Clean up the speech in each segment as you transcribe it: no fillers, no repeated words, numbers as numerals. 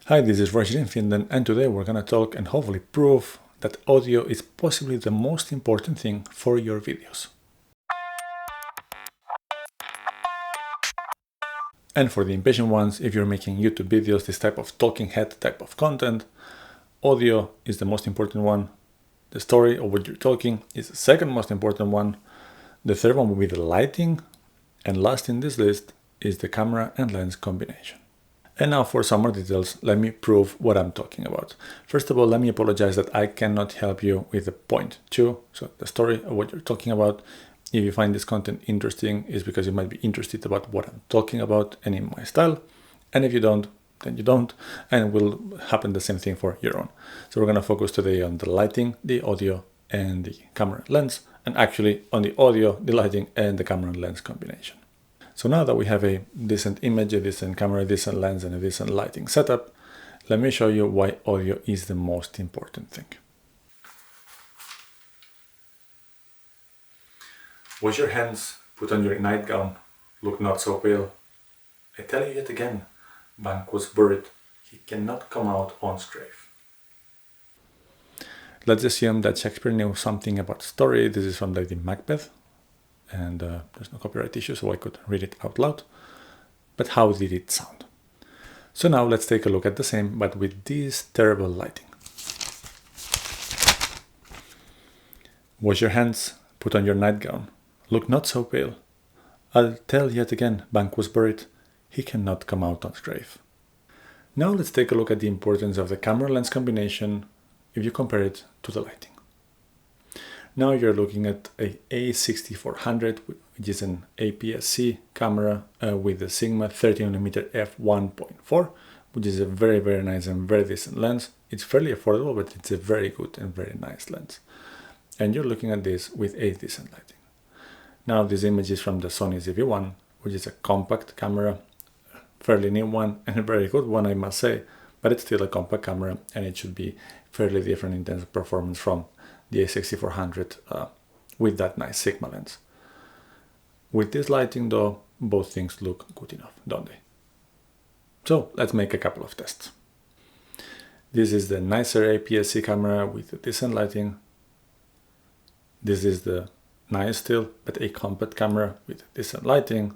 Hi, this is Roger in Finland, and today we're going to talk and hopefully prove that audio is possibly the most important thing for your videos. And for the impatient ones, if you're making YouTube videos, this type of talking head type of content, audio is the most important one. The story of what you're talking is the second most important one. The third one will be the lighting. And last in this list is the camera and lens combination. And now for some more details, let me prove what I'm talking about. First of all, let me apologize that I cannot help you with the point 2, so the story of what you're talking about. If you find this content interesting, is because you might be interested about what I'm talking about and in my style. And if you don't, then you don't, and it will happen the same thing for your own. So we're gonna focus today on the lighting, the audio, and the camera and lens, and actually on the audio, the lighting, and the camera and lens combination. So now that we have a decent image, a decent camera, a decent lens, and a decent lighting setup, let me show you why audio is the most important thing. Wash your hands, put on your nightgown, look not so pale. I tell you yet again, Bank was buried, he cannot come out unscathed. Let's assume that Shakespeare knew something about story. This is from Lady Macbeth. And there's no copyright issue, so I could read it out loud. But how did it sound? So now let's take a look at the same, but with this terrible lighting. Wash your hands, put on your nightgown, look not so pale. I'll tell yet again, Bank was buried, he cannot come out unscathed. Now let's take a look at the importance of the camera lens combination if you compare it to the lighting. Now you're looking at a A6400, which is an APS-C camera with a Sigma 30mm f1.4, which is a very, very nice and very decent lens. It's fairly affordable, but it's a very good and very nice lens. And you're looking at this with a decent lighting. Now this image is from the Sony ZV-1, which is a compact camera, fairly new one, and a very good one, I must say, but it's still a compact camera, and it should be fairly different in terms of performance from the A6400 with that nice Sigma lens. With this lighting though, both things look good enough, don't they? So let's make a couple of tests. This is the nicer APS-C camera with a decent lighting. This is the nice still, but a compact camera with decent lighting.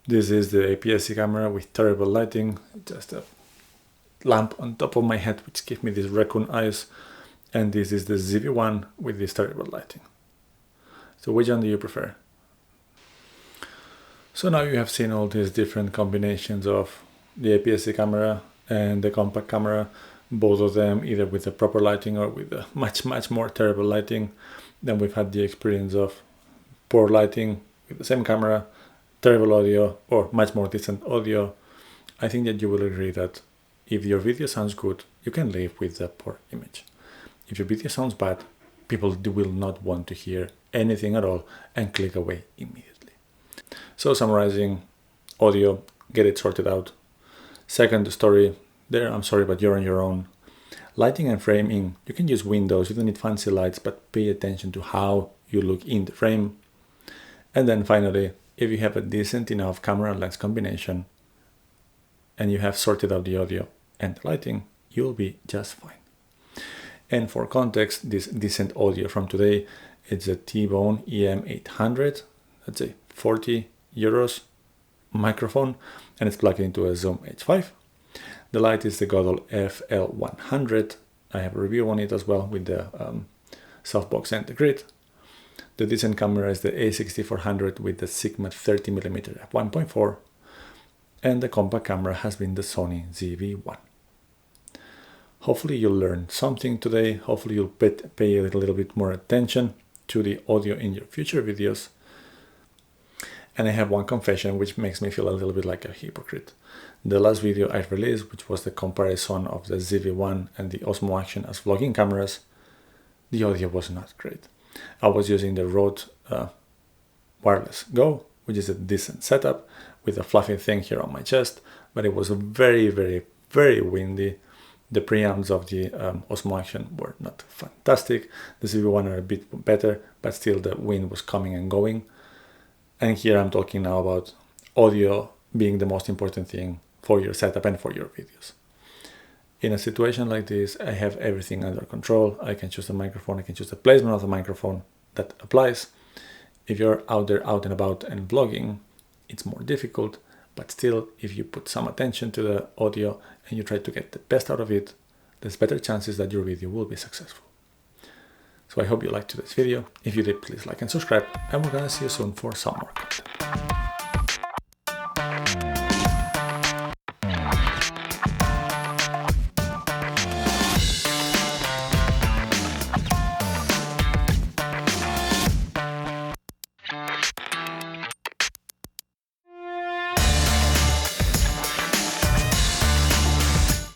This is the APS-C camera with terrible lighting, just a lamp on top of my head which gives me these raccoon eyes. And this is the ZV-1 with this terrible lighting. So which one do you prefer? So now you have seen all these different combinations of the APS-C camera and the compact camera, both of them either with the proper lighting or with the much more terrible lighting. Then we've had the experience of poor lighting with the same camera, terrible audio, or much more decent audio. I think that you will agree that if your video sounds good, you can live with the poor image. If your video sounds bad, people will not want to hear anything at all and click away immediately. So summarizing, audio, get it sorted out. Second, the story, there I'm sorry, but you're on your own. Lighting and framing, you can use windows, you don't need fancy lights, but pay attention to how you look in the frame. And then finally, if you have a decent enough camera and lens combination and you have sorted out the audio and the lighting, you'll be just fine. And for context, this decent audio from today, it's a T-Bone EM800, that's a 40 euros microphone, and it's plugged into a Zoom H5. The light is the Godol FL100. I have a review on it as well with the softbox and the grid. The decent camera is the A6400 with the Sigma 30mm f1.4, and the compact camera has been the Sony ZV-1. Hopefully you'll learn something today. Hopefully you'll pay a little bit more attention to the audio in your future videos. And I have one confession which makes me feel a little bit like a hypocrite. The last video I released, which was the comparison of the ZV-1 and the Osmo Action as vlogging cameras, the audio was not great. I was using the Rode Wireless Go, which is a decent setup with a fluffy thing here on my chest, but it was very, very, very windy. The preamps of the Osmo Action were not fantastic. The ZV-1 are a bit better, but still the wind was coming and going. And here I'm talking now about audio being the most important thing for your setup and for your videos. In a situation like this, I have everything under control. I can choose the microphone, I can choose the placement of the microphone that applies. If you're out there, out and about and vlogging, it's more difficult, but still, if you put some attention to the audio and you try to get the best out of it, there's better chances that your video will be successful. So I hope you liked today's video. If you did, please like and subscribe, and we're gonna see you soon for some more content.